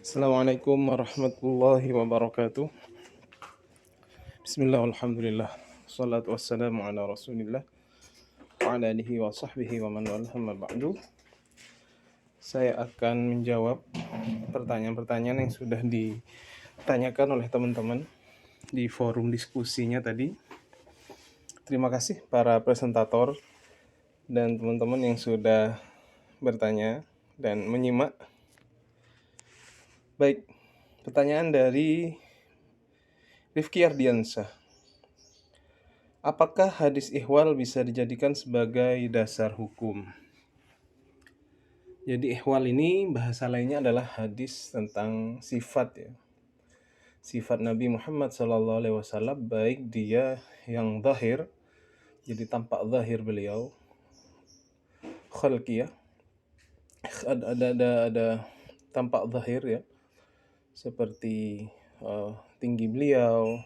Assalamualaikum warahmatullahi wabarakatuh. Bismillah, alhamdulillah. Salatu wassalamu ala rasulillah wa ala alihi wa sahbihi wa man walah, amma ba'du. Saya akan menjawab pertanyaan-pertanyaan yang sudah ditanyakan oleh teman-teman di forum diskusinya tadi. Terima kasih para presentator dan teman-teman yang sudah bertanya dan menyimak. Baik, pertanyaan dari Rifki Ardiansyah. Apakah hadis ihwal bisa dijadikan sebagai dasar hukum? Jadi ihwal ini bahasa lainnya adalah hadis tentang sifat ya. Sifat Nabi Muhammad SAW, baik dia yang zahir, jadi tampak zahir beliau, khalqiyah, ada tampak zahir ya, seperti tinggi beliau,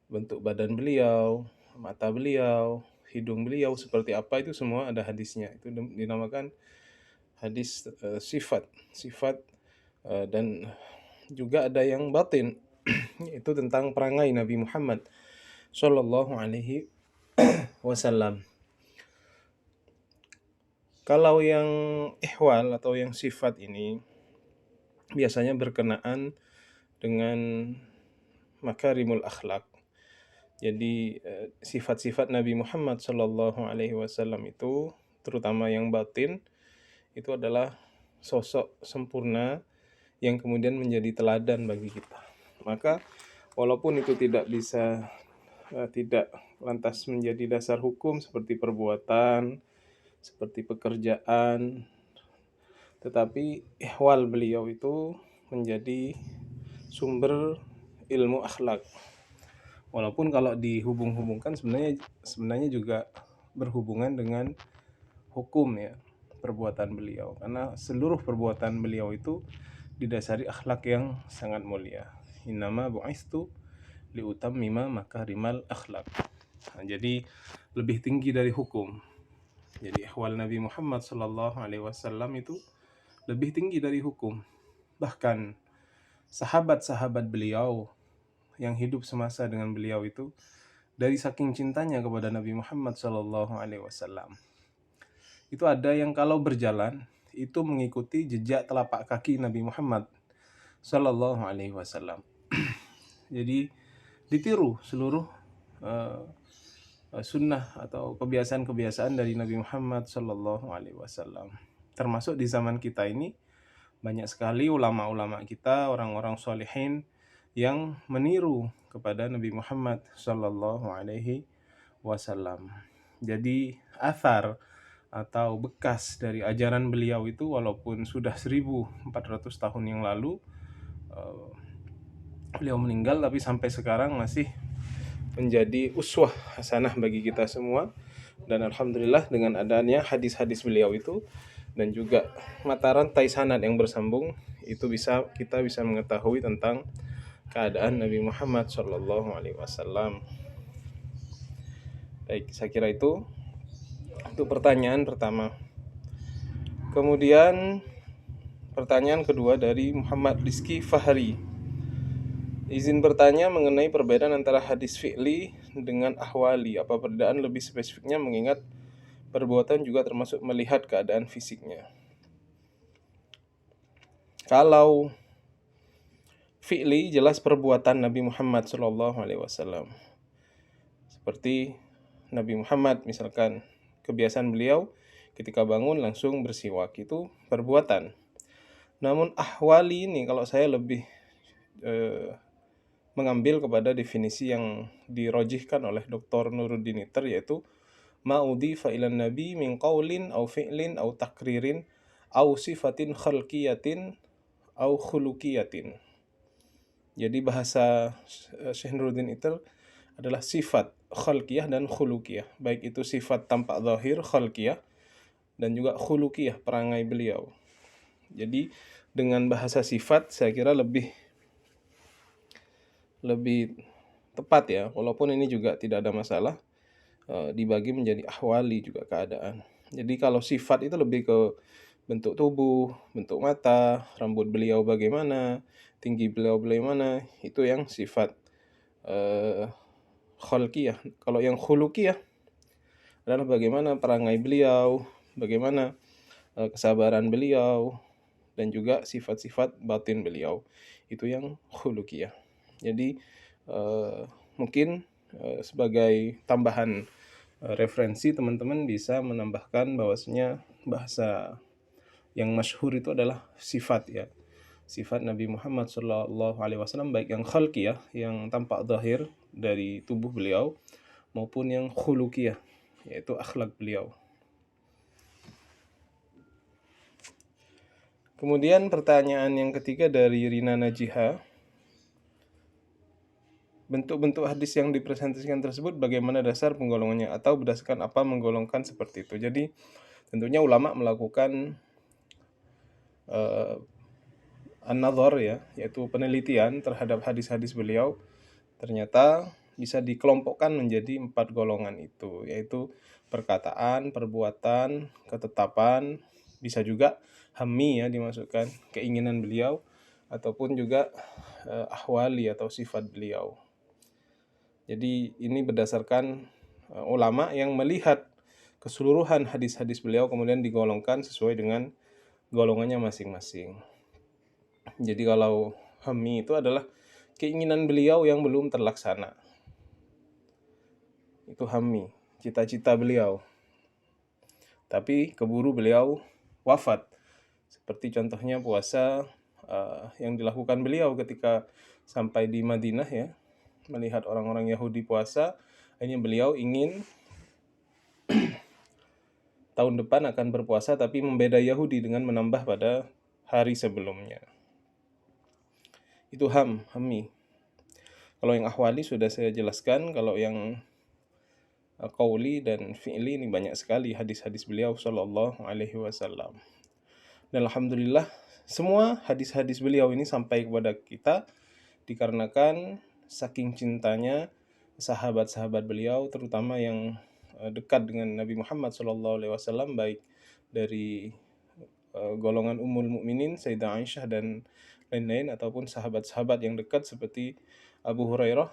bentuk badan beliau, mata beliau, hidung beliau seperti apa, itu semua ada hadisnya. Itu dinamakan hadis sifat dan juga ada yang batin itu tentang perangai Nabi Muhammad Shallallahu Alaihi Wasallam. Kalau yang ihwal atau yang sifat ini biasanya berkenaan dengan makarimul akhlak. Jadi sifat-sifat Nabi Muhammad Shallallahu Alaihi Wasallam itu, terutama yang batin, itu adalah sosok sempurna yang kemudian menjadi teladan bagi kita. Maka walaupun itu tidak lantas menjadi dasar hukum seperti perbuatan, seperti pekerjaan, tetapi ihwal beliau itu menjadi sumber ilmu akhlak. Walaupun kalau dihubung-hubungkan sebenarnya juga berhubungan dengan hukum ya, perbuatan beliau, karena seluruh perbuatan beliau itu didasari akhlak yang sangat mulia. Innama bu'istu liutammima makarimal akhlak. Nah, jadi lebih tinggi dari hukum. Jadi ihwal Nabi Muhammad sallallahu alaihi wasallam itu lebih tinggi dari hukum. Bahkan sahabat-sahabat beliau yang hidup semasa dengan beliau itu, dari saking cintanya kepada Nabi Muhammad sallallahu alaihi wasallam, itu ada yang kalau berjalan itu mengikuti jejak telapak kaki Nabi Muhammad sallallahu alaihi wasallam. Jadi ditiru seluruh sunnah atau kebiasaan-kebiasaan dari Nabi Muhammad sallallahu alaihi wasallam. Termasuk di zaman kita ini banyak sekali ulama-ulama kita, orang-orang sholihin yang meniru kepada Nabi Muhammad sallallahu alaihi wasallam. Jadi athar atau bekas dari ajaran beliau itu walaupun sudah 1400 tahun yang lalu beliau meninggal, tapi sampai sekarang masih menjadi uswah hasanah bagi kita semua. Dan alhamdulillah dengan adanya hadis-hadis beliau itu dan juga mata rantai sanad yang bersambung, itu kita bisa mengetahui tentang keadaan Nabi Muhammad sallallahu alaihi wasallam. Baik, saya kira itu untuk pertanyaan pertama. Kemudian pertanyaan kedua dari Muhammad Rizki Fahri. Izin bertanya mengenai perbedaan antara hadis fi'li dengan ahwali. Apa perbedaan lebih spesifiknya mengingat perbuatan juga termasuk melihat keadaan fisiknya? Kalau fi'li jelas perbuatan Nabi Muhammad SAW. Seperti Nabi Muhammad misalkan kebiasaan beliau ketika bangun langsung bersiwak, itu perbuatan. Namun ahwali ini kalau saya lebih mengambil kepada definisi yang dirojihkan oleh Dr. Nuruddin Itter, yaitu ma'udhifa ilan nabi min qawlin au fi'lin au takririn au sifatin khalqiyatin au khuluqiyatin. Jadi bahasa Syekh Nuruddin Itter adalah sifat khalqiyah dan khuluqiyah, baik itu sifat tampak zahir khalqiyah dan juga khuluqiyah, perangai beliau. Jadi dengan bahasa sifat saya kira lebih tepat ya, walaupun ini juga tidak ada masalah dibagi menjadi ahwali juga keadaan. Jadi kalau sifat itu lebih ke bentuk tubuh, bentuk mata, rambut beliau bagaimana, tinggi beliau bagaimana, itu yang sifat khalqiyah. Kalau yang khuluqiyah adalah bagaimana perangai beliau, bagaimana kesabaran beliau, dan juga sifat-sifat batin beliau. Itu yang khuluqiyah. Jadi mungkin sebagai tambahan referensi, teman-teman bisa menambahkan bahwasanya bahasa yang masyhur itu adalah sifat ya. Sifat Nabi Muhammad SAW baik yang khalqiyah, yang tampak zahir dari tubuh beliau, maupun yang khuluqiyah, yaitu akhlak beliau. Kemudian pertanyaan yang ketiga dari Rina Najiha. Bentuk-bentuk hadis yang dipresentasikan tersebut bagaimana dasar penggolongannya, atau berdasarkan apa menggolongkan seperti itu. Jadi tentunya ulama melakukan an-nazar ya, yaitu penelitian terhadap hadis-hadis beliau. Ternyata bisa dikelompokkan menjadi 4 golongan itu, yaitu perkataan, perbuatan, ketetapan, bisa juga hammi ya dimasukkan, keinginan beliau, ataupun juga ahwali atau sifat beliau. Jadi ini berdasarkan ulama yang melihat keseluruhan hadis-hadis beliau kemudian digolongkan sesuai dengan golongannya masing-masing. Jadi kalau hammi itu adalah keinginan beliau yang belum terlaksana. Itu hammi, cita-cita beliau. Tapi keburu beliau wafat. Seperti contohnya puasa yang dilakukan beliau ketika sampai di Madinah ya. Melihat orang-orang Yahudi puasa, akhirnya beliau ingin tahun depan akan berpuasa tapi membeda Yahudi dengan menambah pada hari sebelumnya. Itu hammi. Kalau yang ahwali sudah saya jelaskan, kalau yang qauli dan fi'li ini banyak sekali hadis-hadis beliau sallallahu alaihi wasallam. Dan alhamdulillah semua hadis-hadis beliau ini sampai kepada kita dikarenakan saking cintanya sahabat-sahabat beliau, terutama yang dekat dengan Nabi Muhammad SAW, baik dari golongan Ummul Mukminin Sayyidah Aisyah dan lain-lain, ataupun sahabat-sahabat yang dekat seperti Abu Hurairah,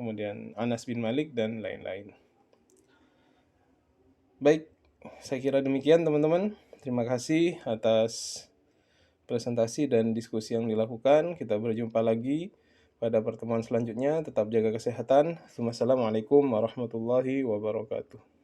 kemudian Anas bin Malik dan lain-lain. Baik, saya kira demikian teman-teman. Terima kasih atas presentasi dan diskusi yang dilakukan. Kita berjumpa lagi pada pertemuan selanjutnya. Tetap jaga kesehatan. Wassalamualaikum warahmatullahi wabarakatuh.